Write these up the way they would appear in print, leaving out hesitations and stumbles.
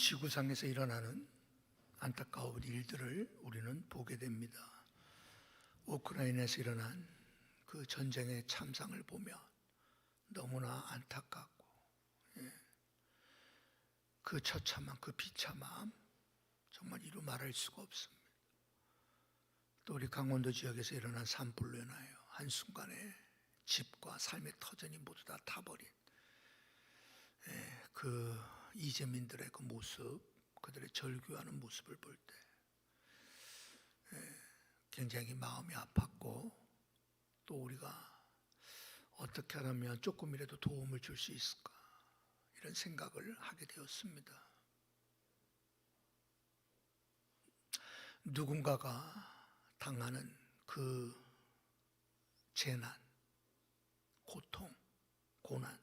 지구상에서 일어나는 안타까운 일들을 우리는 보게 됩니다. 우크라이나에서 일어난 그 전쟁의 참상을 보며 너무나 안타깝고, 그 처참함, 그 비참함 정말 이루 말할 수가 없습니다. 또 우리 강원도 지역에서 일어난 산불로 인하여 한순간에 집과 삶의 터전이 모두 다 타버린 그 이재민들의 그 모습, 그들의 절규하는 모습을 볼 때 굉장히 마음이 아팠고, 또 우리가 어떻게 하면 조금이라도 도움을 줄 수 있을까, 이런 생각을 하게 되었습니다. 누군가가 당하는 그 재난, 고통, 고난,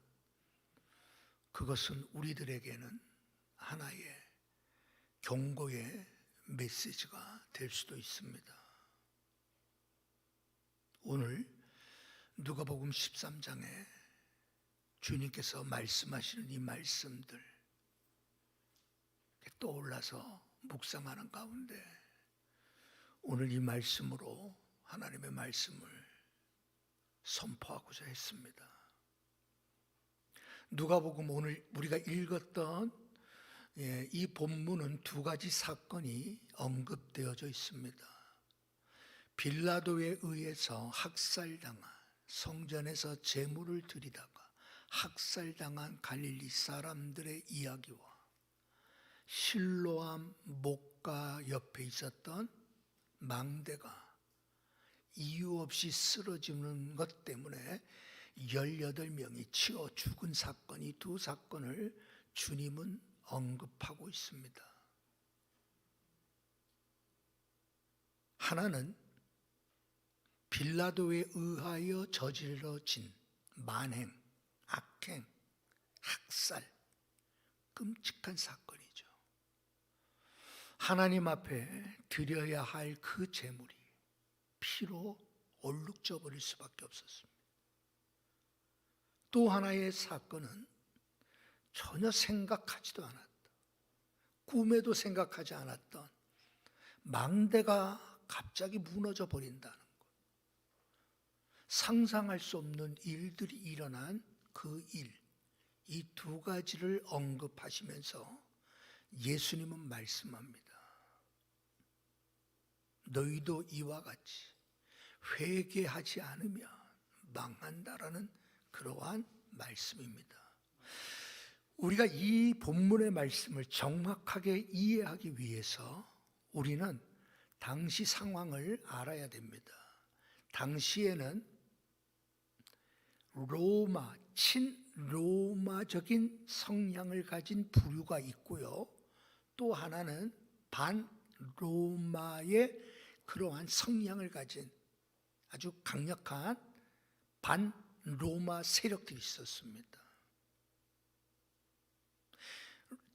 그것은 우리들에게는 하나의 경고의 메시지가 될 수도 있습니다. 오늘 누가복음 13장에 주님께서 말씀하시는 이 말씀들 떠올라서 묵상하는 가운데 오늘 이 말씀으로 하나님의 말씀을 선포하고자 했습니다. 누가복음 오늘 우리가 읽었던 이 본문은 두 가지 사건이 언급되어져 있습니다. 빌라도에 의해서 학살당한, 성전에서 제물을 드리다가 학살당한 갈릴리 사람들의 이야기와 실로암 목가 옆에 있었던 망대가 이유 없이 쓰러지는 것 때문에 18명이 치어 죽은 사건, 이 두 사건을 주님은 언급하고 있습니다. 하나는 빌라도에 의하여 저질러진 만행, 악행, 학살, 끔찍한 사건이죠. 하나님 앞에 드려야 할 그 제물이 피로 얼룩져 버릴 수밖에 없었습니다. 또 하나의 사건은 전혀 생각하지도 않았던, 꿈에도 생각하지 않았던 망대가 갑자기 무너져 버린다는 것, 상상할 수 없는 일들이 일어난 그 일, 이 두 가지를 언급하시면서 예수님은 말씀합니다. 너희도 이와 같이 회개하지 않으면 망한다라는 그러한 말씀입니다. 우리가 이 본문의 말씀을 정확하게 이해하기 위해서 우리는 당시 상황을 알아야 됩니다. 당시에는 로마, 친로마적인 성향을 가진 부류가 있고요, 또 하나는 반로마의 그러한 성향을 가진 아주 강력한 반로마 세력들이 있었습니다.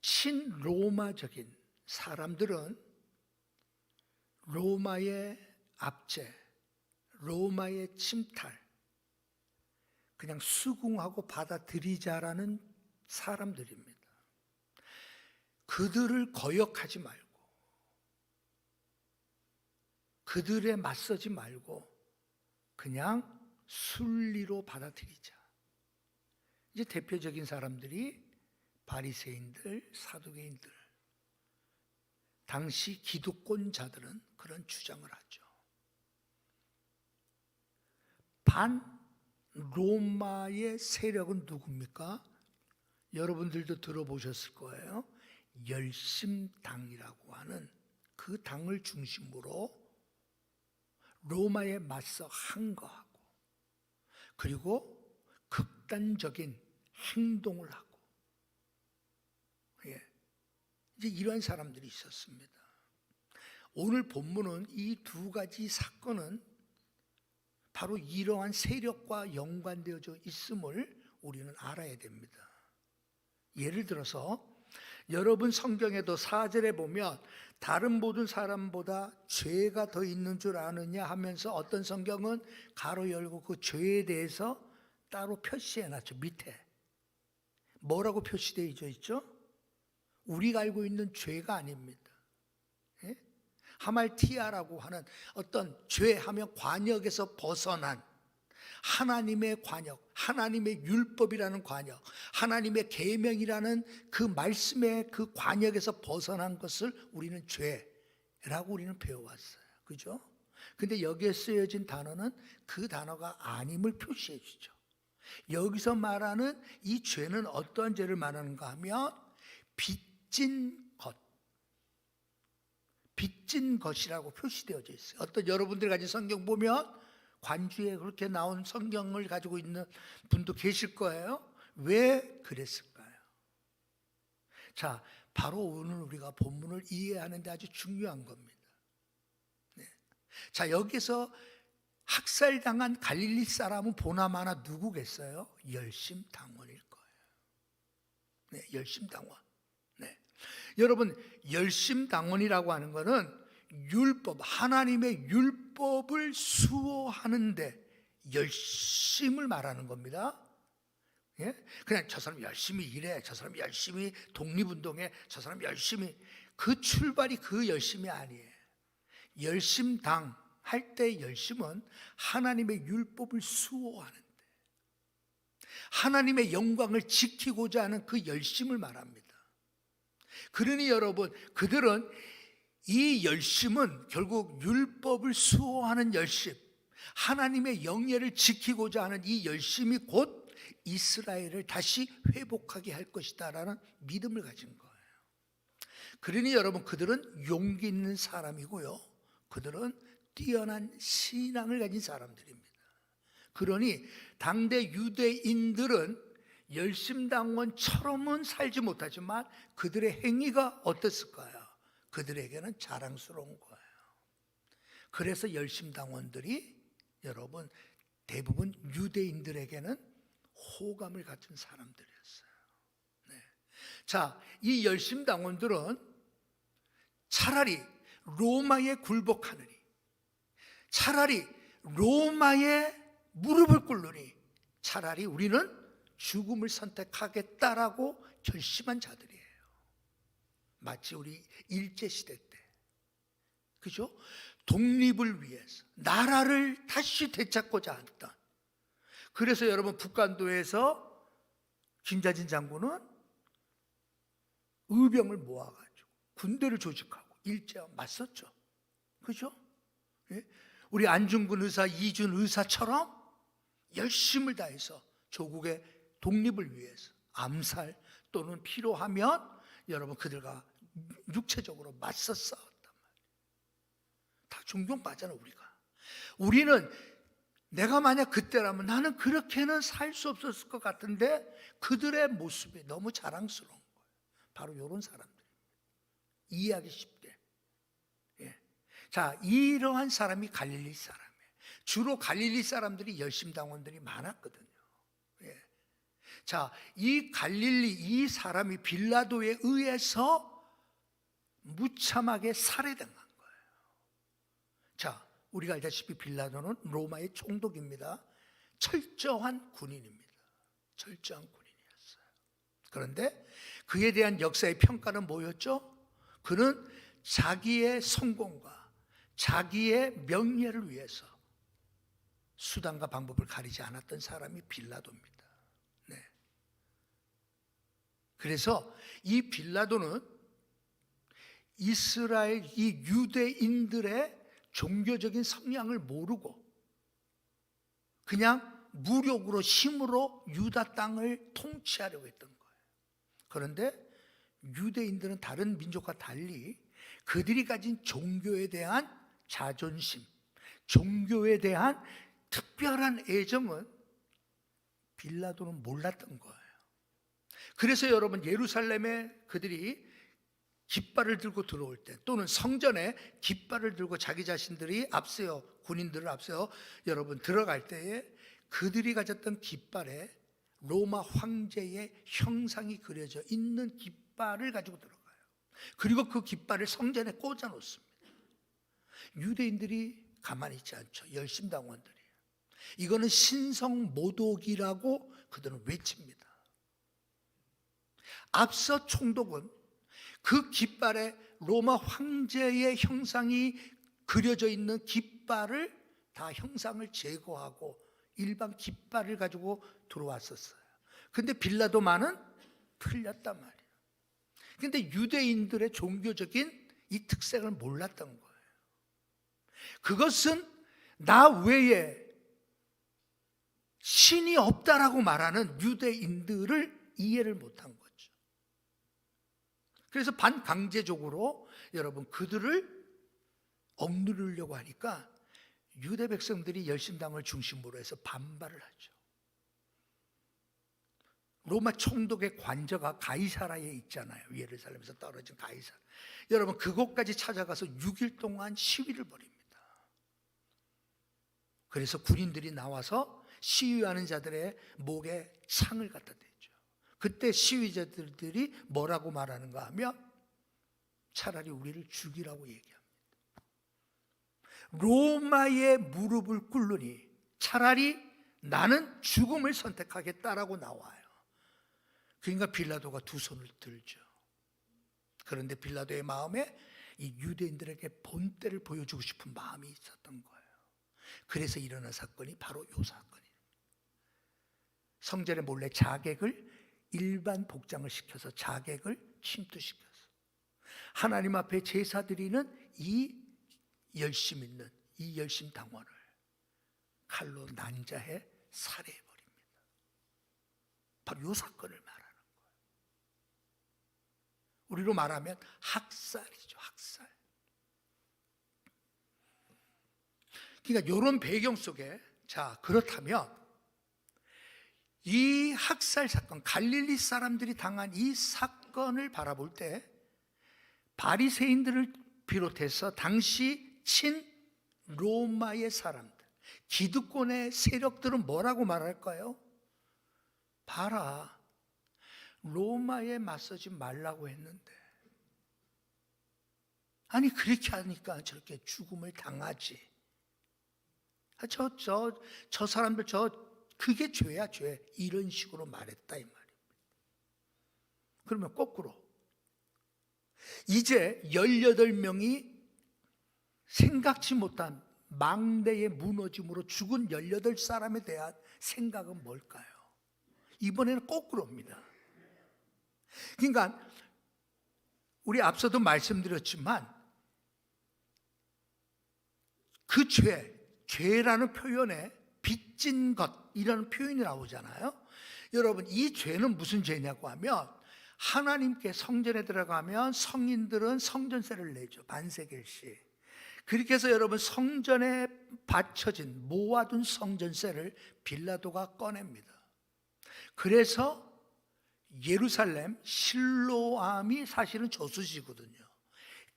친로마적인 사람들은 로마의 압제, 로마의 침탈 그냥 수긍하고 받아들이자라는 사람들입니다. 그들을 거역하지 말고, 그들에 맞서지 말고 그냥 순리로 받아들이자. 이제 대표적인 사람들이 바리새인들, 사두개인들, 당시 기득권자들은 그런 주장을 하죠. 반로마의 세력은 누굽니까? 여러분들도 들어보셨을 거예요. 열심당이라고 하는 그 당을 중심으로 로마에 맞서 항거하고, 그리고 극단적인 행동을 하고, 이제 이러한 사람들이 있었습니다. 오늘 본문은 이 두 가지 사건은 바로 이러한 세력과 연관되어져 있음을 우리는 알아야 됩니다. 예를 들어서 여러분 성경에도 4절에 보면 다른 모든 사람보다 죄가 더 있는 줄 아느냐 하면서 어떤 성경은 가로 열고 그 죄에 대해서 따로 표시해 놨죠. 밑에 뭐라고 표시되어 있죠? 우리가 알고 있는 죄가 아닙니다. 예? 하말티아라고 하는 어떤 죄하면 관역에서 벗어난 하나님의 관역, 하나님의 율법이라는 관역, 하나님의 계명이라는 그 말씀의 그 관역에서 벗어난 것을 우리는 죄라고 우리는 배워왔어요. 그죠? 근데 여기에 쓰여진 단어는 그 단어가 아님을 표시해 주죠. 여기서 말하는 이 죄는 어떠한 죄를 말하는가 하면 빚진 것, 빚진 것이라고 표시되어져 있어요. 어떤 여러분들 가진 성경 보면 관주에 그렇게 나온 성경을 가지고 있는 분도 계실 거예요. 왜 그랬을까요? 자, 바로 오늘 우리가 본문을 이해하는 데 아주 중요한 겁니다. 네. 자, 여기서 학살당한 갈릴리 사람은 보나마나 누구겠어요? 열심당원일 거예요. 네, 열심당원. 네. 여러분, 열심당원이라고 하는 것은 율법, 하나님의 율법을 수호하는데 열심을 말하는 겁니다. 예? 그냥 저 사람 열심히 일해, 저 사람 열심히 독립운동해, 저 사람 열심히, 그 출발이 그 열심이 아니에요. 열심당 할 때 열심은 하나님의 율법을 수호하는데 하나님의 영광을 지키고자 하는 그 열심을 말합니다. 그러니 여러분, 그들은 이 열심은 결국 율법을 수호하는 열심, 하나님의 영예를 지키고자 하는 이 열심이 곧 이스라엘을 다시 회복하게 할 것이다 라는 믿음을 가진 거예요. 그러니 여러분, 그들은 용기 있는 사람이고요, 그들은 뛰어난 신앙을 가진 사람들입니다. 그러니 당대 유대인들은 열심당원처럼은 살지 못하지만 그들의 행위가 어땠을까요? 그들에게는 자랑스러운 거예요. 그래서 열심당원들이 여러분 대부분 유대인들에게는 호감을 갖춘 사람들이었어요. 네. 자, 이 열심당원들은 차라리 로마에 굴복하느니, 차라리 로마에 무릎을 꿇느니, 차라리 우리는 죽음을 선택하겠다라고 결심한 자들이에요. 마치 우리 일제시대 때, 그죠? 독립을 위해서 나라를 다시 되찾고자 했던. 그래서 여러분, 북간도에서 김자진 장군은 의병을 모아가지고 군대를 조직하고 일제와 맞섰죠. 그죠? 예? 우리 안중근 의사, 이준 의사처럼 열심을 다해서 조국의 독립을 위해서 암살 또는 필요하면 여러분 그들과 육체적으로 맞서 싸웠단 말이에요. 다 존경받잖아요. 우리는 내가 만약 그때라면 나는 그렇게는 살 수 없었을 것 같은데 그들의 모습이 너무 자랑스러운 거예요. 바로 이런 사람들, 이해하기 쉽게. 예. 자, 이러한 사람이 갈릴리 사람이에요. 주로 갈릴리 사람들이 열심당원들이 많았거든요. 예. 자, 이 갈릴리 이 사람이 빌라도에 의해서 무참하게 살해된 거예요. 자, 우리가 알다시피 빌라도는 로마의 총독입니다. 철저한 군인입니다. 철저한 군인이었어요. 그런데 그에 대한 역사의 평가는 뭐였죠? 그는 자기의 성공과 자기의 명예를 위해서 수단과 방법을 가리지 않았던 사람이 빌라도입니다. 네. 그래서 이 빌라도는 이스라엘 이 유대인들의 종교적인 성향을 모르고 그냥 무력으로 힘으로 유다 땅을 통치하려고 했던 거예요. 그런데 유대인들은 다른 민족과 달리 그들이 가진 종교에 대한 자존심, 종교에 대한 특별한 애정은 빌라도는 몰랐던 거예요. 그래서 여러분, 예루살렘에 그들이 깃발을 들고 들어올 때 또는 성전에 깃발을 들고 자기 자신들이 앞세워, 군인들을 앞세워 여러분 들어갈 때에 그들이 가졌던 깃발에 로마 황제의 형상이 그려져 있는 깃발을 가지고 들어가요. 그리고 그 깃발을 성전에 꽂아 놓습니다. 유대인들이 가만히 있지 않죠. 열심당원들이. 이거는 신성모독이라고 그들은 외칩니다. 앞서 총독은 그 깃발에 로마 황제의 형상이 그려져 있는 깃발을 다 형상을 제거하고 일반 깃발을 가지고 들어왔었어요. 근데 빌라도만은 틀렸단 말이에요. 근데 유대인들의 종교적인 이 특색을 몰랐던 거예요. 그것은 나 외에 신이 없다라고 말하는 유대인들을 이해를 못한 거죠. 그래서 반강제적으로 여러분 그들을 억누르려고 하니까 유대 백성들이 열심당을 중심으로 해서 반발을 하죠. 로마 총독의 관저가 가이사라에 있잖아요. 예루살렘에서 떨어진 가이사라. 여러분 그곳까지 찾아가서 6일 동안 시위를 벌입니다. 그래서 군인들이 나와서 시위하는 자들의 목에 창을 갖다 대죠. 그때 시위자들이 뭐라고 말하는가 하면 차라리 우리를 죽이라고 얘기합니다. 로마의 무릎을 꿇으니 차라리 나는 죽음을 선택하겠다라고 나와요. 그러니까 빌라도가 두 손을 들죠. 그런데 빌라도의 마음에 이 유대인들에게 본때를 보여주고 싶은 마음이 있었던 거예요. 그래서 일어난 사건이 바로 이 사건이에요. 성전에 몰래 자객을 일반 복장을 시켜서 자객을 침투시켜서 하나님 앞에 제사 드리는 이 열심 있는 이 열심당원을 칼로 난자해 살해해버립니다. 바로 이 사건을 말하는 거예요. 우리로 말하면 학살이죠. 학살. 그러니까 이런 배경 속에 자 그렇다면 이 학살 사건, 갈릴리 사람들이 당한 이 사건을 바라볼 때 바리새인들을 비롯해서 당시 친 로마의 사람들, 기득권의 세력들은 뭐라고 말할까요? 봐라, 로마에 맞서지 말라고 했는데 아니 그렇게 하니까 저렇게 죽음을 당하지. 저 사람들 그게 죄야 죄. 이런 식으로 말했다 이 말입니다. 그러면 거꾸로 이제 18명이 생각지 못한 망대의 무너짐으로 죽은 18사람에 대한 생각은 뭘까요? 이번에는 거꾸로입니다. 그러니까 우리 앞서도 말씀드렸지만 그 죄라는 표현에 빚진 것이라는 표현이 나오잖아요. 여러분 이 죄는 무슨 죄냐고 하면 하나님께 성전에 들어가면 성인들은 성전세를 내죠. 반세겔씩. 그렇게 해서 여러분 성전에 바쳐진 모아둔 성전세를 빌라도가 꺼냅니다. 그래서 예루살렘 실로암이 사실은 저수지거든요.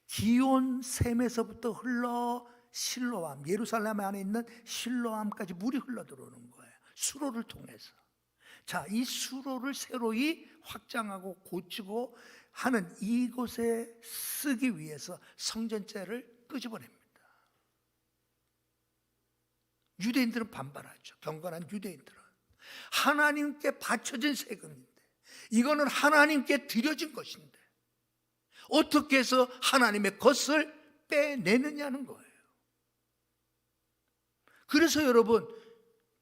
기온 샘에서부터 흘러 실로암, 예루살렘 안에 있는 실로암까지 물이 흘러 들어오는 거예요. 수로를 통해서. 자, 이 수로를 새로이 확장하고 고치고 하는 이곳에 쓰기 위해서 성전세를 끄집어냅니다. 유대인들은 반발하죠. 경건한 유대인들은 하나님께 바쳐진 세금인데 이거는 하나님께 드려진 것인데 어떻게 해서 하나님의 것을 빼내느냐는 거예요. 그래서 여러분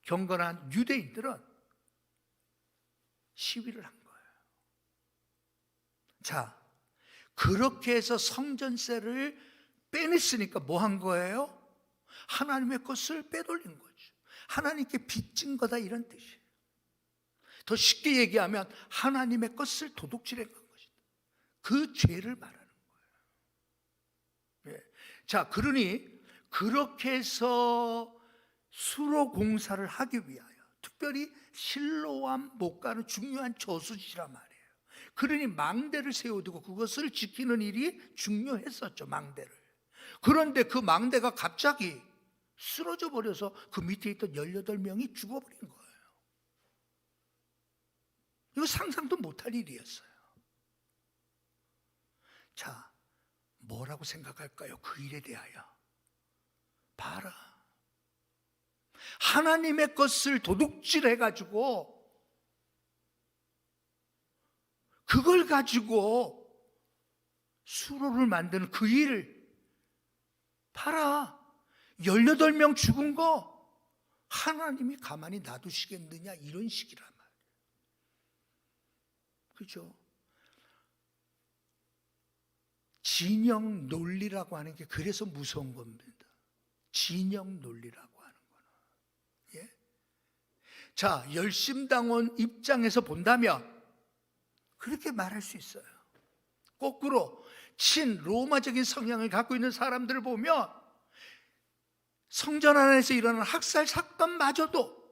경건한 유대인들은 시위를 한 거예요. 자, 그렇게 해서 성전세를 빼냈으니까 뭐 한 거예요? 하나님의 것을 빼돌린 거죠. 하나님께 빚진 거다 이런 뜻이에요. 더 쉽게 얘기하면 하나님의 것을 도둑질해 간 것이다. 그 죄를 말하는 거예요. 자, 그러니 그렇게 해서 수로 공사를 하기 위하여 특별히 실로암 못 가는 중요한 저수지란 말이에요. 그러니 망대를 세워두고 그것을 지키는 일이 중요했었죠. 망대를. 그런데 그 망대가 갑자기 쓰러져 버려서 그 밑에 있던 18명이 죽어버린 거예요. 이거 상상도 못할 일이었어요. 자, 뭐라고 생각할까요? 그 일에 대하여. 봐라, 하나님의 것을 도둑질해가지고 그걸 가지고 수로를 만드는 그 일을 봐라. 18명 죽은 거 하나님이 가만히 놔두시겠느냐, 이런 식이란 말이에요. 그죠? 진영 논리라고 하는 게 그래서 무서운 겁니다. 진영 논리라고 하는 거는. 예? 자, 열심당원 입장에서 본다면 그렇게 말할 수 있어요. 거꾸로 친로마적인 성향을 갖고 있는 사람들을 보면 성전 안에서 일어나는 학살 사건마저도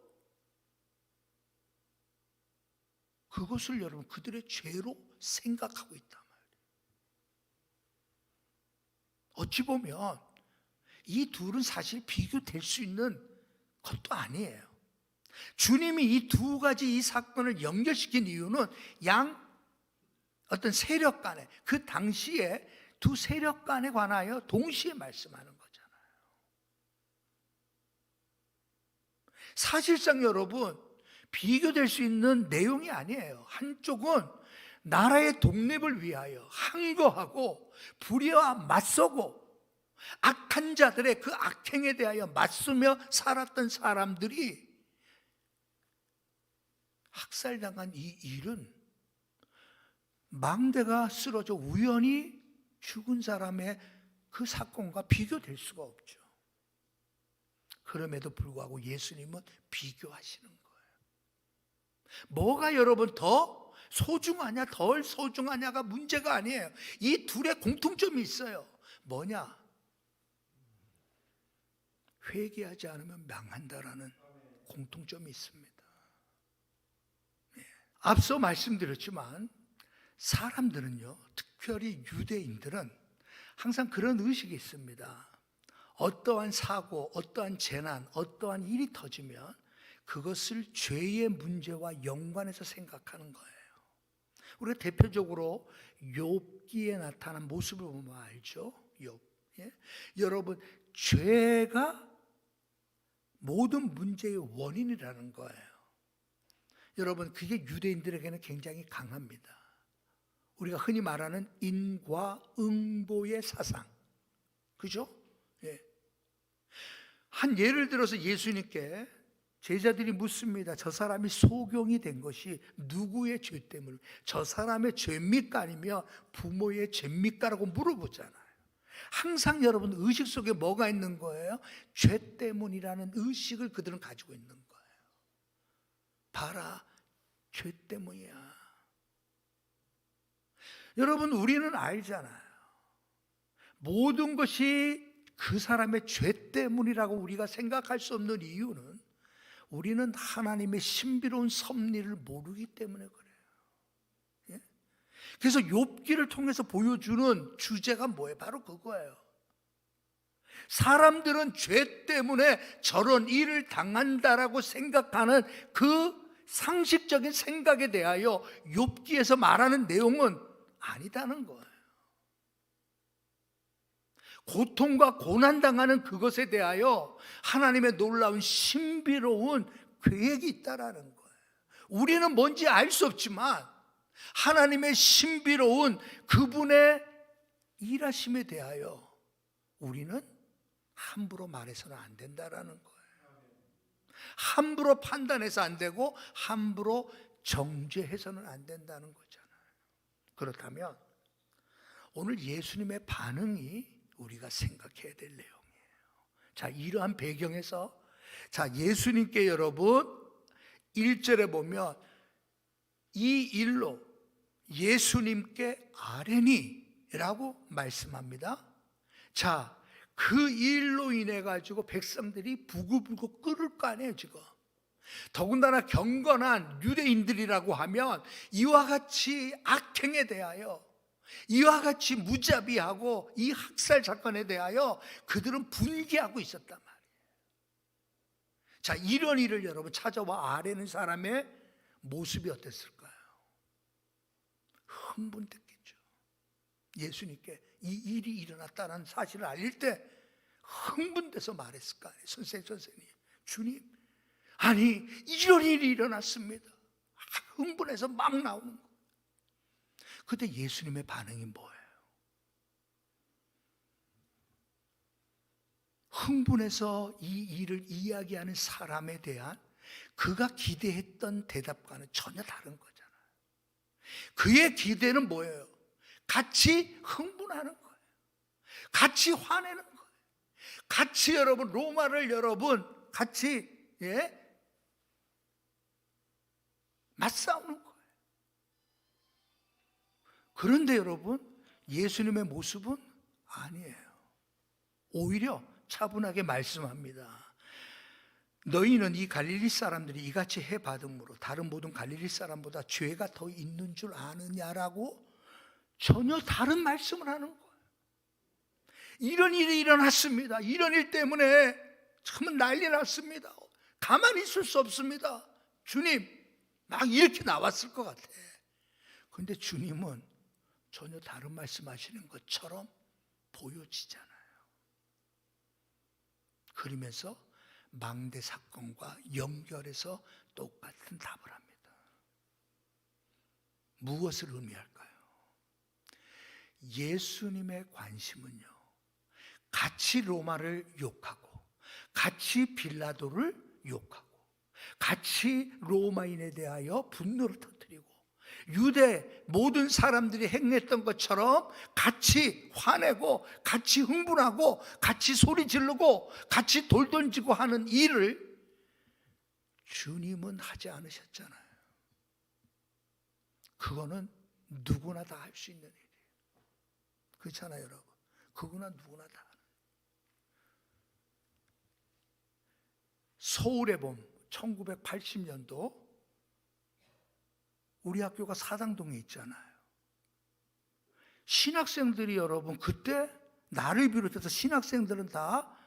그것을 여러분 그들의 죄로 생각하고 있단 말이에요. 어찌 보면 이 둘은 사실 비교될 수 있는 것도 아니에요. 주님이 이 두 가지 이 사건을 연결시킨 이유는 어떤 세력 간에, 그 당시에 두 세력 간에 관하여 동시에 말씀하는 거잖아요. 사실상 여러분 비교될 수 있는 내용이 아니에요. 한쪽은 나라의 독립을 위하여 항거하고 불의와 맞서고 악한 자들의 그 악행에 대하여 맞서며 살았던 사람들이 학살당한 이 일은 망대가 쓰러져 우연히 죽은 사람의 그 사건과 비교될 수가 없죠. 그럼에도 불구하고 예수님은 비교하시는 거예요. 뭐가 여러분 더 소중하냐 덜 소중하냐가 문제가 아니에요. 이 둘의 공통점이 있어요. 뭐냐? 회개하지 않으면 망한다라는 공통점이 있습니다. 앞서 말씀드렸지만 사람들은요, 특별히 유대인들은 항상 그런 의식이 있습니다. 어떠한 사고, 어떠한 재난, 어떠한 일이 터지면 그것을 죄의 문제와 연관해서 생각하는 거예요. 우리가 대표적으로 욥기에 나타난 모습을 보면 알죠. 욥. 예? 여러분, 죄가 모든 문제의 원인이라는 거예요. 여러분, 그게 유대인들에게는 굉장히 강합니다. 우리가 흔히 말하는 인과응보의 사상, 그죠? 예. 한 예를 들어서 예수님께 제자들이 묻습니다. 저 사람이 소경이 된 것이 누구의 죄 때문에, 저 사람의 죄입니까 아니면 부모의 죄입니까라고 물어보잖아요. 항상 여러분 의식 속에 뭐가 있는 거예요? 죄 때문이라는 의식을 그들은 가지고 있는 거예요. 봐라, 죄 때문이야. 여러분, 우리는 알잖아요. 모든 것이 그 사람의 죄 때문이라고 우리가 생각할 수 없는 이유는 우리는 하나님의 신비로운 섭리를 모르기 때문에 그래요. 예? 그래서 욥기를 통해서 보여주는 주제가 뭐예요? 바로 그거예요. 사람들은 죄 때문에 저런 일을 당한다라고 생각하는 그 상식적인 생각에 대하여 욥기에서 말하는 내용은 아니다는 거예요. 고통과 고난당하는 그것에 대하여 하나님의 놀라운 신비로운 계획이 있다라는 거예요. 우리는 뭔지 알 수 없지만 하나님의 신비로운 그분의 일하심에 대하여 우리는 함부로 말해서는 안 된다라는 거예요. 함부로 판단해서 안 되고 함부로 정죄해서는 안 된다는 거잖아요. 그렇다면 오늘 예수님의 반응이 우리가 생각해야 될 내용이에요. 자, 이러한 배경에서 예수님께 여러분 1절에 보면 이 일로 예수님께 아뢰니라고 말씀합니다. 자, 그 일로 인해 가지고 백성들이 부글부글 끓을 거 아니에요 지금. 더군다나 경건한 유대인들이라고 하면 이와 같이 악행에 대하여, 이와 같이 무자비하고 이 학살 사건에 대하여 그들은 분개하고 있었단 말이에요. 자, 이런 일을 여러분 찾아와 아뢰는 사람의 모습이 어땠을까요? 흥분됐겠죠. 예수님께 이 일이 일어났다는 사실을 알릴 때 흥분돼서 말했을 거 아니에요. 선생님, 주님, 아니 이런 일이 일어났습니다. 흥분해서 막 나오는 거. 그때 예수님의 반응이 뭐예요? 흥분해서 이 일을 이야기하는 사람에 대한 그가 기대했던 대답과는 전혀 다른 거잖아요. 그의 기대는 뭐예요? 같이 흥분하는 거예요. 같이 화내는 거예요. 같이 여러분 로마를 같이 맞싸우는 거예요. 그런데 여러분 예수님의 모습은 아니에요. 오히려 차분하게 말씀합니다. 너희는 이 갈릴리 사람들이 이같이 해받음으로 다른 모든 갈릴리 사람보다 죄가 더 있는 줄 아느냐라고 전혀 다른 말씀을 하는 거예요. 이런 일이 일어났습니다. 이런 일 때문에 참 난리 났습니다. 가만히 있을 수 없습니다. 주님, 막 이렇게 나왔을 것 같아. 그런데 주님은 전혀 다른 말씀하시는 것처럼 보여지잖아요. 그러면서 망대 사건과 연결해서 똑같은 답을 합니다. 무엇을 의미할까요? 예수님의 관심은요, 같이 로마를 욕하고 같이 빌라도를 욕하고 같이 로마인에 대하여 분노를 터뜨리고 유대 모든 사람들이 행했던 것처럼 같이 화내고 같이 흥분하고 같이 소리 지르고 같이 돌 던지고 하는 일을 주님은 하지 않으셨잖아요. 그거는 누구나 다 할 수 있는 일이에요. 그렇잖아요, 여러분. 그거는 누구나 다. 서울의 봄 1980년도 우리 학교가 사당동에 있잖아요. 신학생들이 여러분 그때 나를 비롯해서 신학생들은 다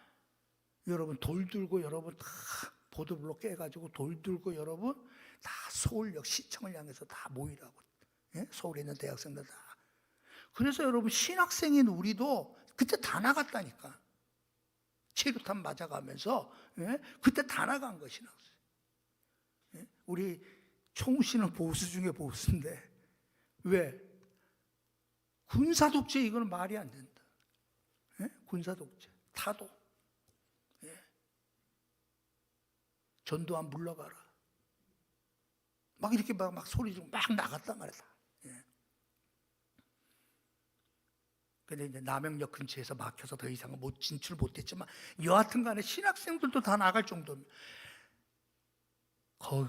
여러분 돌 들고 여러분 다 보도블록 깨가지고 돌 들고 여러분 다 서울역 시청을 향해서 다 모이라고. 서울에 있는 대학생들 다. 그래서 여러분 신학생인 우리도 그때 다 나갔다니까. 체류탄 맞아가면서 그때 다 나간 것이 나왔어요. 우리 총우 씨는 보수 중에 보수인데 왜? 군사독재 이거는 말이 안 된다. 군사독재, 타도. 전두환 물러가라. 막 이렇게 막 소리 지르고 막 나갔단 말이야. 근데 이제 남영역 근처에서 막혀서 더 이상 진출 못했지만 여하튼 간에 신학생들도 다 나갈 정도입니다.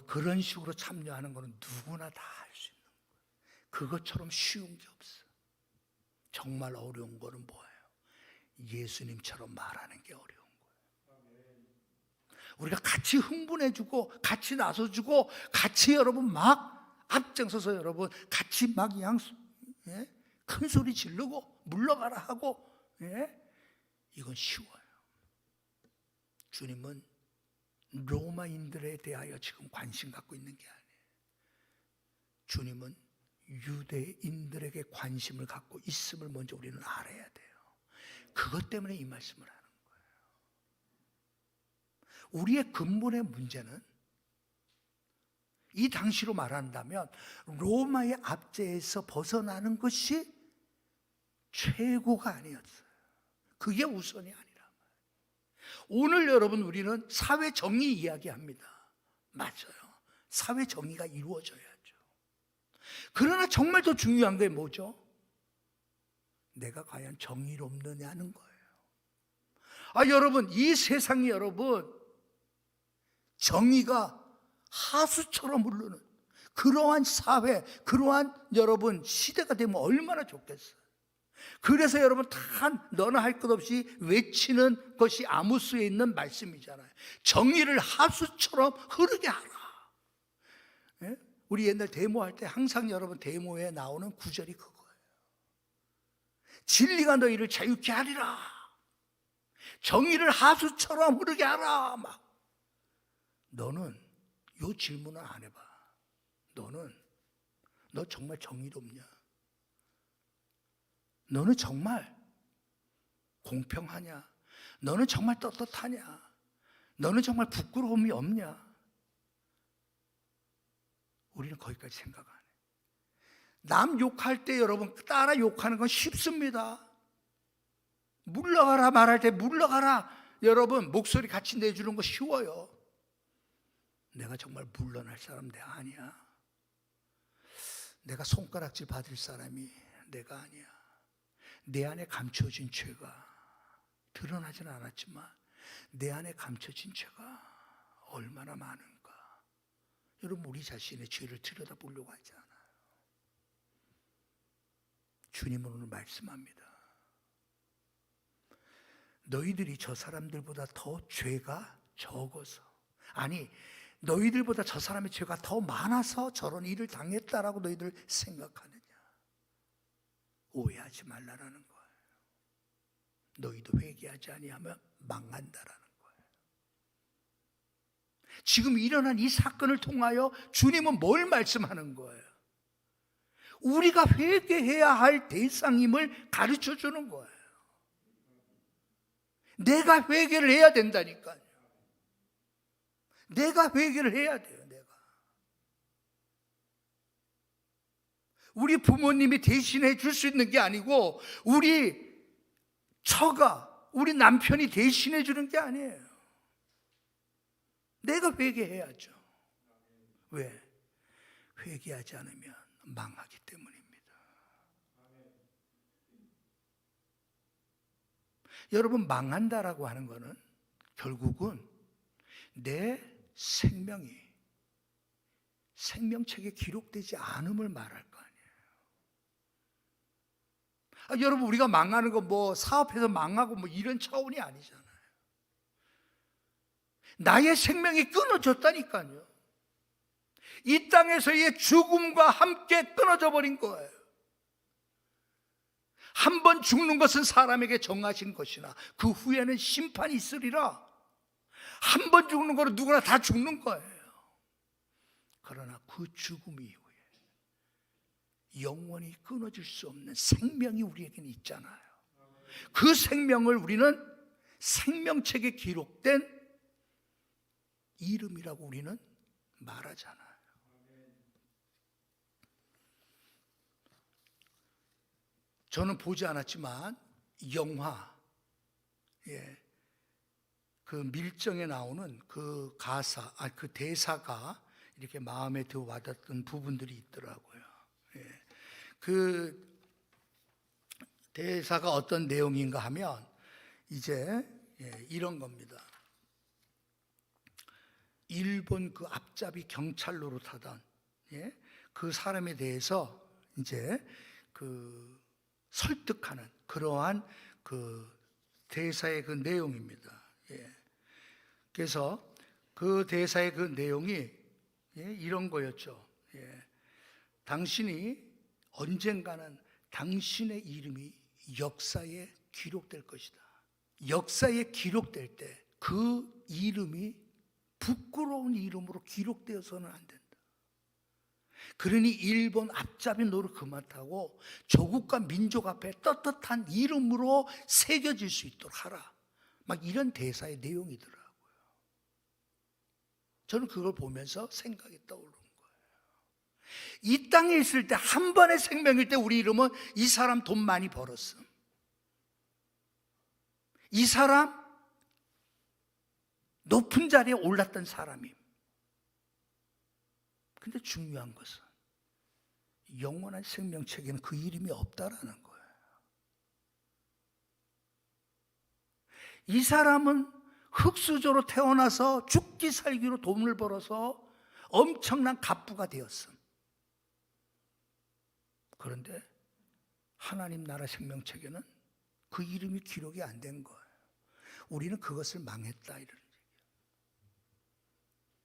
그런 식으로 참여하는 거는 누구나 다 할 수 있는 거예요. 그것처럼 쉬운 게 없어. 정말 어려운 거는 뭐예요? 예수님처럼 말하는 게 어려운 거예요. 우리가 같이 흥분해주고 같이 나서주고 같이 여러분 막 앞장서서 여러분 같이 막 큰 소리 지르고 물러가라 하고 이건 쉬워요. 주님은 로마인들에 대하여 지금 관심 갖고 있는 게 아니에요. 주님은 유대인들에게 관심을 갖고 있음을 먼저 우리는 알아야 돼요. 그것 때문에 이 말씀을 하는 거예요. 우리의 근본의 문제는 이 당시로 말한다면 로마의 압제에서 벗어나는 것이 최고가 아니었어요. 그게 우선이 아니라. 오늘 여러분 우리는 사회 정의 이야기합니다. 맞아요. 사회 정의가 이루어져야죠. 그러나 정말 더 중요한 게 뭐죠? 내가 과연 정의롭느냐는 거예요. 여러분 이 세상이 여러분 정의가 하수처럼 흐르는 그러한 사회, 그러한 여러분 시대가 되면 얼마나 좋겠어요. 그래서 여러분 다 너나 할 것 없이 외치는 것이 아무스에 있는 말씀이잖아요. 정의를 하수처럼 흐르게 하라. 우리 옛날 데모할 때 항상 여러분 데모에 나오는 구절이 그거예요. 진리가 너희를 자유케 하리라. 정의를 하수처럼 흐르게 하라. 막. 너는 요 질문을 안 해봐. 너 정말 정의롭냐? 너는 정말 공평하냐? 너는 정말 떳떳하냐? 너는 정말 부끄러움이 없냐? 우리는 거기까지 생각 안 해. 남 욕할 때 여러분 따라 욕하는 건 쉽습니다. 물러가라 말할 때 물러가라. 여러분 목소리 같이 내주는 거 쉬워요. 내가 정말 물러날 사람 내가 아니야. 내가 손가락질 받을 사람이 내가 아니야. 내 안에 감춰진 죄가 드러나진 않았지만 내 안에 감춰진 죄가 얼마나 많은가. 여러분 우리 자신의 죄를 들여다보려고 하지 않아요. 주님은 오늘 말씀합니다. 너희들이 저 사람들보다 더 죄가 적어서, 아니 너희들보다 저 사람의 죄가 더 많아서 저런 일을 당했다라고 너희들 생각하느냐. 오해하지 말라라는 거예요. 너희도 회개하지 아니하면 망한다라는 거예요. 지금 일어난 이 사건을 통하여 주님은 뭘 말씀하는 거예요? 우리가 회개해야 할 대상임을 가르쳐 주는 거예요. 내가 회개를 해야 된다니까요. 내가 회개를 해야 돼요. 내가. 우리 부모님이 대신해 줄 수 있는 게 아니고 우리 처가, 우리 남편이 대신해 주는 게 아니에요. 내가 회개해야죠. 왜? 회개하지 않으면 망하기 때문입니다. 여러분 망한다라고 하는 것은 결국은 내 생명이 생명책에 기록되지 않음을 말할 거 아니에요. 여러분 우리가 망하는 거 뭐 사업해서 망하고 뭐 이런 차원이 아니잖아요. 나의 생명이 끊어졌다니까요. 이 땅에서의 죽음과 함께 끊어져 버린 거예요. 한 번 죽는 것은 사람에게 정하신 것이나 그 후에는 심판이 있으리라. 한 번 죽는 거는 누구나 다 죽는 거예요. 그러나 그 죽음 이후에 영원히 끊어질 수 없는 생명이 우리에게는 있잖아요. 그 생명을 우리는 생명책에 기록된 이름이라고 우리는 말하잖아요. 저는 보지 않았지만 영화, 그 밀정에 나오는 그 가사, 그 대사가 이렇게 마음에 더 와닿던 부분들이 있더라고요. 그 대사가 어떤 내용인가 하면 이제 이런 겁니다. 일본 그 앞잡이 경찰 노릇하던 그 사람에 대해서 이제 그 설득하는 그러한 그 대사의 그 내용입니다. 그래서 그 대사의 그 내용이 이런 거였죠. 당신이 언젠가는 당신의 이름이 역사에 기록될 것이다. 역사에 기록될 때 그 이름이 부끄러운 이름으로 기록되어서는 안 된다. 그러니 일본 앞잡이 노릇 그만하고 조국과 민족 앞에 떳떳한 이름으로 새겨질 수 있도록 하라. 막 이런 대사의 내용이더라고요. 저는 그걸 보면서 생각이 떠오르는 거예요. 이 땅에 있을 때 한 번의 생명일 때 우리 이름은 이 사람 돈 많이 벌었음, 이 사람 높은 자리에 올랐던 사람임. 근데 중요한 것은 영원한 생명책에는 그 이름이 없다라는 거예요. 이 사람은 흙수저로 태어나서 죽기 살기로 돈을 벌어서 엄청난 갑부가 되었음. 그런데 하나님 나라 생명책에는 그 이름이 기록이 안 된 거예요. 우리는 그것을 망했다 이런 얘기예요.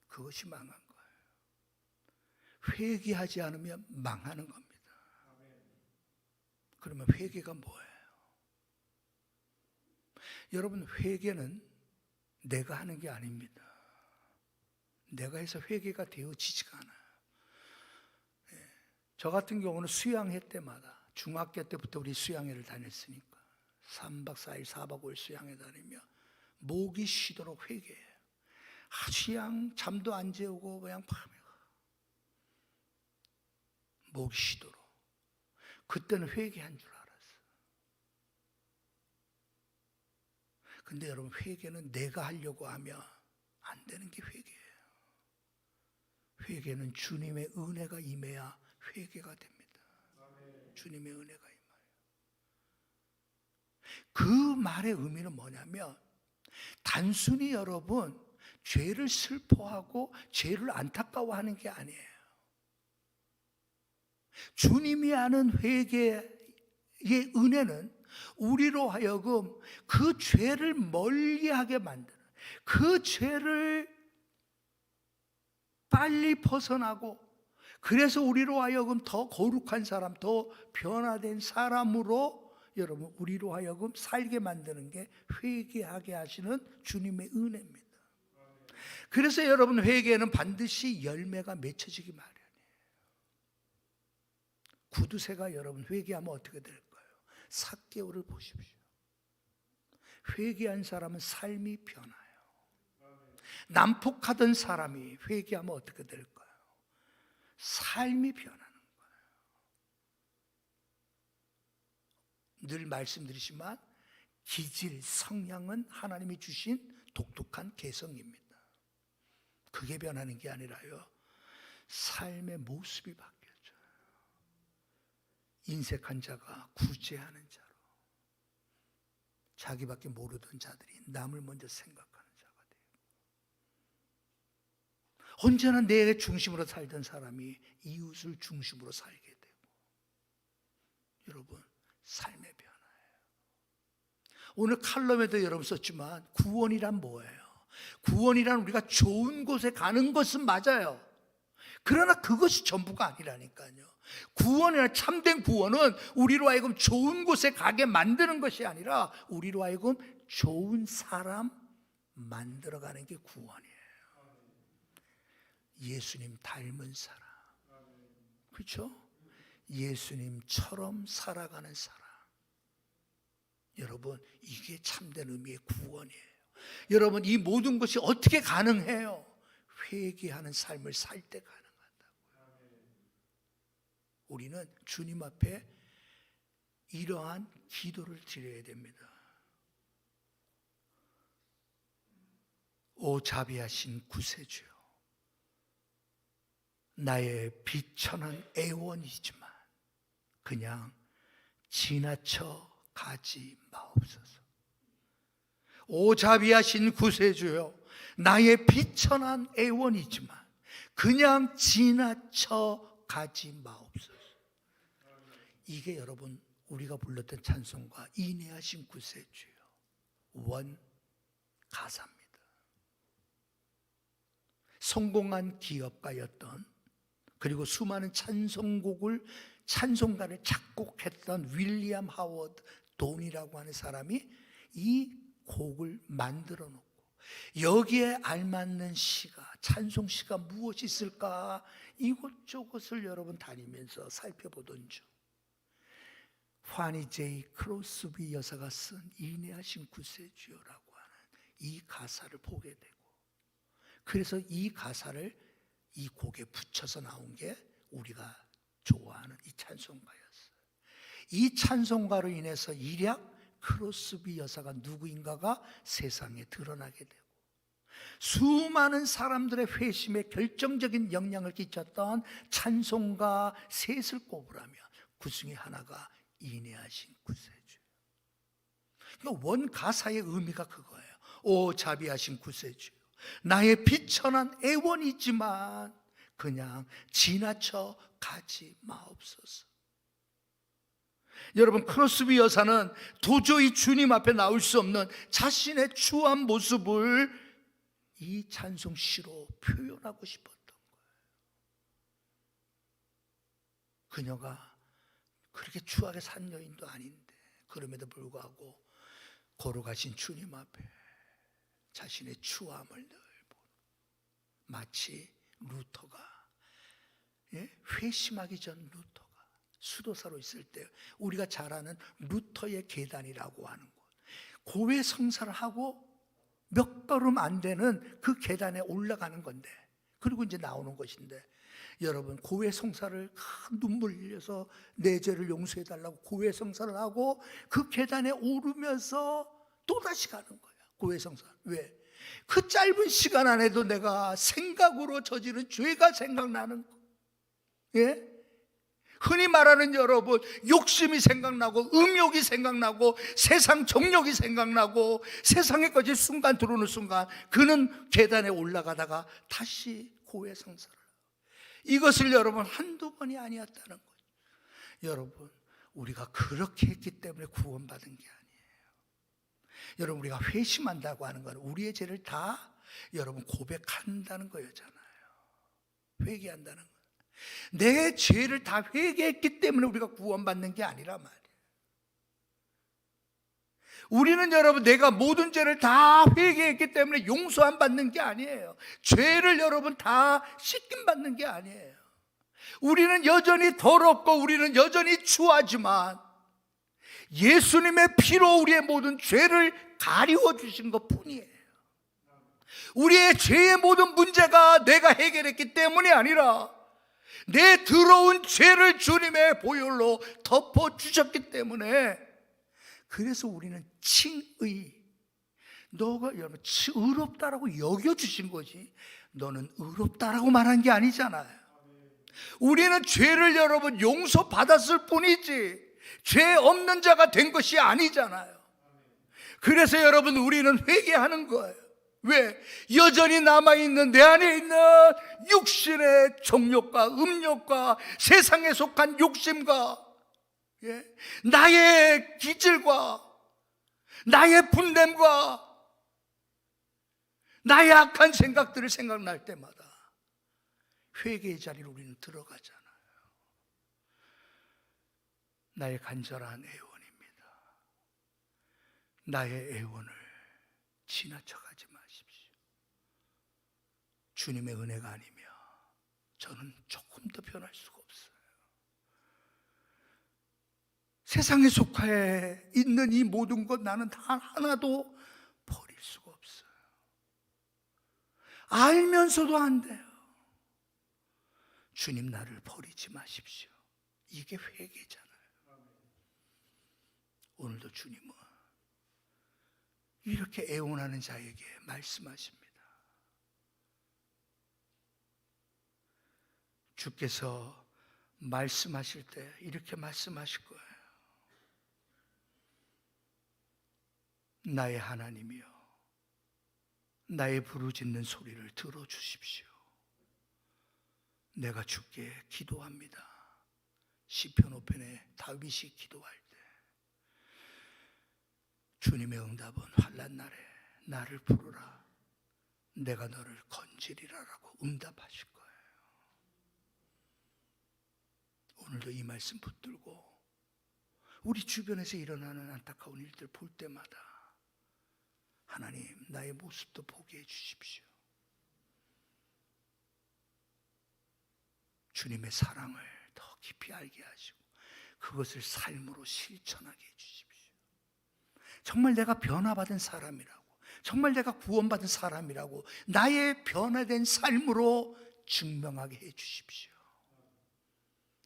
그것이 망한 거예요. 회개하지 않으면 망하는 겁니다. 그러면 회개가 뭐예요? 여러분 회개는 내가 하는 게 아닙니다. 내가 해서 회개가 되어지지가 않아요. 저 같은 경우는 수양회 때마다 중학교 때부터 우리 수양회를 다녔으니까 3박 4일 4박 5일 수양회 다니며 목이 쉬도록 회개해요. 그냥 잠도 안 재우고 그냥 밤에 목이 쉬도록. 그때는 회개한 줄 알았어요. 근데 여러분, 회개는 내가 하려고 하면 안 되는 게 회개예요. 회개는 주님의 은혜가 임해야 회개가 됩니다. 주님의 은혜가 임해요. 그 말의 의미는 뭐냐면, 단순히 여러분 죄를 슬퍼하고 죄를 안타까워하는 게 아니에요. 주님이 하는 회개의 은혜는 우리로 하여금 그 죄를 멀리하게 만드는, 그 죄를 빨리 벗어나고, 그래서 우리로 하여금 더 거룩한 사람, 더 변화된 사람으로 여러분 우리로 하여금 살게 만드는 게 회개하게 하시는 주님의 은혜입니다. 그래서 여러분, 회개는 반드시 열매가 맺혀지기 마련이에요. 구두쇠가 여러분 회개하면 어떻게 될까요? 삭개오를 보십시오. 회개한 사람은 삶이 변해요. 난폭하던 사람이 회개하면 어떻게 될까요? 삶이 변하는 거예요. 늘 말씀드리지만 기질, 성향은 하나님이 주신 독특한 개성입니다. 그게 변하는 게 아니라요, 삶의 모습이 바뀌어져요. 인색한 자가 구제하는 자로, 자기밖에 모르던 자들이 남을 먼저 생각하는 자가 돼요. 언제나 내 중심으로 살던 사람이 이웃을 중심으로 살게 되고, 여러분, 삶의 변화예요. 오늘 칼럼에도 여러분 썼지만, 구원이란 뭐예요? 구원이란 우리가 좋은 곳에 가는 것은 맞아요. 그러나 그것이 전부가 아니라니까요. 구원이나 참된 구원은 우리로 하여금 좋은 곳에 가게 만드는 것이 아니라 우리로 하여금 좋은 사람 만들어가는 게 구원이에요. 예수님 닮은 사람, 그렇죠? 예수님처럼 살아가는 사람. 여러분, 이게 참된 의미의 구원이에요. 여러분, 이 모든 것이 어떻게 가능해요? 회개하는 삶을 살 때 가능하다고요. 우리는 주님 앞에 이러한 기도를 드려야 됩니다. 오 자비하신 구세주여, 나의 비천한 애원이지만 그냥 지나쳐 가지 마옵소서. 오 자비하신 구세주여, 나의 비천한 애원이지만 그냥 지나쳐 가지 마옵소서. 이게 여러분 우리가 불렀던 찬송가 인내하신 구세주여 원 가사입니다. 성공한 기업가였던, 그리고 수많은 찬송가를 작곡했던 윌리엄 하워드 돈이라고 하는 사람이 이 곡을 만들어 놓고, 여기에 알맞는 시가, 찬송 시가 무엇이 있을까 이곳저곳을 여러분 다니면서 살펴보던 중 화니 제이 크로스비 여사가 쓴 인내하신 구세주여라고 하는 이 가사를 보게 되고, 그래서 이 가사를 이 곡에 붙여서 나온 게 우리가 좋아하는 이 찬송가였어요. 이 찬송가로 인해서 일약 크로스비 여사가 누구인가가 세상에 드러나게 되고, 수많은 사람들의 회심에 결정적인 영향을 끼쳤던 찬송가 셋을 꼽으라면 그 중에 하나가 인내하신 구세주. 그러니까 원 가사의 의미가 그거예요. 오 자비하신 구세주, 나의 비천한 애원이지만 그냥 지나쳐 가지 마옵소서. 여러분, 크로스비 여사는 도저히 주님 앞에 나올 수 없는 자신의 추한 모습을 이 찬송시로 표현하고 싶었던 거예요. 그녀가 그렇게 추하게 산 여인도 아닌데 그럼에도 불구하고 걸어가신 주님 앞에 자신의 추함을 늘 보는, 마치 루터가 회심하기 전 루터가 수도사로 있을 때 우리가 잘 아는 루터의 계단이라고 하는 곳, 고해 성사를 하고 몇 걸음 안 되는 그 계단에 올라가는 건데, 그리고 이제 나오는 것인데, 여러분 고해 성사를 큰 눈물 흘려서 내 죄를 용서해 달라고 고해 성사를 하고 그 계단에 오르면서 또다시 가는 거예요. 고해성사. 왜? 그 짧은 시간 안에도 내가 생각으로 저지른 죄가 생각나는 거. 예? 흔히 말하는 여러분, 욕심이 생각나고 음욕이 생각나고 세상 정욕이 생각나고 세상에 꺼진 순간 들어오는 순간 그는 계단에 올라가다가 다시 고해성사를. 이것을 여러분 한두 번이 아니었다는 거예요. 여러분, 우리가 그렇게 했기 때문에 구원받은 게 아니에요. 여러분, 우리가 회심한다고 하는 건 우리의 죄를 다 여러분 고백한다는 거였잖아요. 회개한다는 거예요. 내 죄를 다 회개했기 때문에 우리가 구원받는 게 아니라 말이에요. 우리는 여러분 내가 모든 죄를 다 회개했기 때문에 용서 안 받는 게 아니에요. 죄를 여러분 다 씻김 받는 게 아니에요. 우리는 여전히 더럽고 우리는 여전히 추하지만 예수님의 피로 우리의 모든 죄를 가리워 주신 것 뿐이에요. 우리의 죄의 모든 문제가 내가 해결했기 때문이 아니라 내 더러운 죄를 주님의 보혈로 덮어주셨기 때문에, 그래서 우리는 칭의, 너가 여러분 의롭다라고 여겨주신 거지 너는 의롭다라고 말한 게 아니잖아요. 우리는 죄를 여러분 용서받았을 뿐이지 죄 없는 자가 된 것이 아니잖아요. 그래서 여러분 우리는 회개하는 거예요. 왜? 여전히 남아있는 내 안에 있는 육신의 정욕과 음욕과 세상에 속한 욕심과 나의 기질과 나의 분냄과 나의 악한 생각들을 생각날 때마다 회개의 자리로 우리는 들어가잖아요. 나의 간절한 애원입니다. 나의 애원을 지나쳐가지 마십시오. 주님의 은혜가 아니면 저는 조금 더 변할 수가 없어요. 세상에 속해 있는 이 모든 것 나는 단 하나도 버릴 수가 없어요. 알면서도 안 돼요. 주님 나를 버리지 마십시오. 이게 회개잖아요. 오늘도 주님은 이렇게 애원하는 자에게 말씀하십니다. 주께서 말씀하실 때 이렇게 말씀하실 거예요. 나의 하나님이여, 나의 부르짖는 소리를 들어주십시오. 내가 주께 기도합니다. 시편 5편에 다윗이 기도할 때 주님의 응답은 환난 날에 나를 부르라, 내가 너를 건지리라라고 응답하실 거예요. 오늘도 이 말씀 붙들고 우리 주변에서 일어나는 안타까운 일들 볼 때마다 하나님 나의 모습도 보게 해주십시오. 주님의 사랑을 더 깊이 알게 하시고 그것을 삶으로 실천하게 해주십시오. 정말 내가 변화받은 사람이라고, 정말 내가 구원받은 사람이라고 나의 변화된 삶으로 증명하게 해주십시오.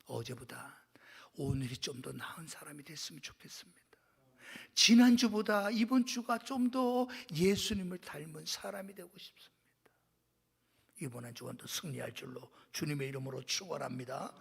어제보다 오늘이 좀 더 나은 사람이 됐으면 좋겠습니다. 지난주보다 이번 주가 좀 더 예수님을 닮은 사람이 되고 싶습니다. 이번 한 주간도 승리할 줄로 주님의 이름으로 축원합니다.